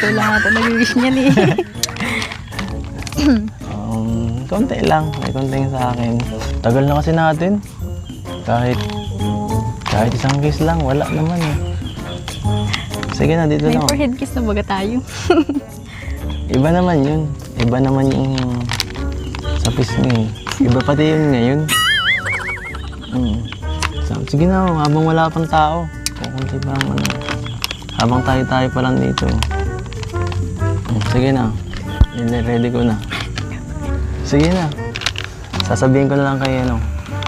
Ikaw lang ata nag-wish niyan eh. Konti lang. May konting sa akin. Tagal na kasi natin. Kahit isang kiss lang, wala naman eh. Sige na, dito May na. forehead kiss na baga tayo. Iba naman yun. Iba naman yung sa pisngi. Iba pati yun ngayon. Sige na, habang wala pang tao. Kukunti pa ang ano. Habang tayo pa lang dito. Sige na. Ready ko na. Sige na. Sasabihin ko na lang kay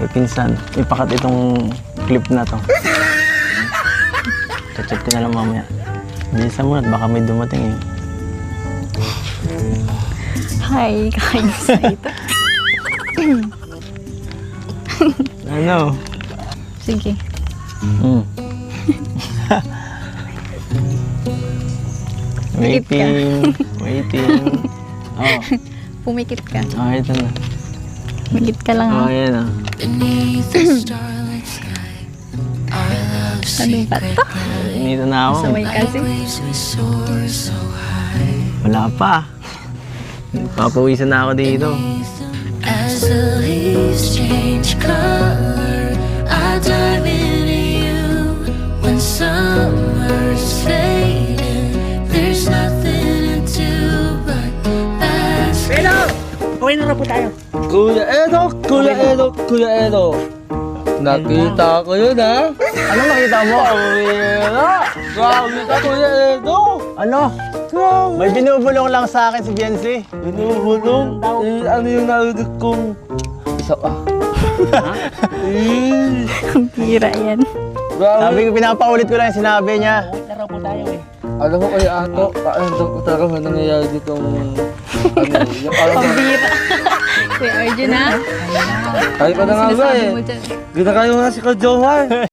pinsan. Ipakat itong clip na to. Chat ko na lang mamaya. Bilisan mo na, baka may dumating eh. Hi, kakainis na ito. Ano? Sige. Waiting. Oh. Pumikit ka. Oh, ito na. Pumikit ka lang Oh, ha. yan ah. Ano ba ito? Dito na ako. Samay kasi. Wala pa. Papawisan na ako dito. As the leaves change color, I dive into you. When summer's fading, there's nothing to do but bask. Okay na po tayo. Kuya Edo. Nakita ko yun, ha? Ano makita mo? Grabe ka, Kuya Edo. Ano? Grabe. May binubulong lang sa akin si Biancy. Binubulong. Ano yung narinig kong isa pa? Ang pira yan. Grabe. Sabi ko, pinapaulit ko lang yung sinabi niya. Okay na po tayo eh. Alam mo kaya ato, paano ko talaga nangyayari ditong yung parang Pambira. Kuya Arjun ha? kahit pa na nga ba Sinasabi eh. mo dyan. Ginakayo nga si Kajomar.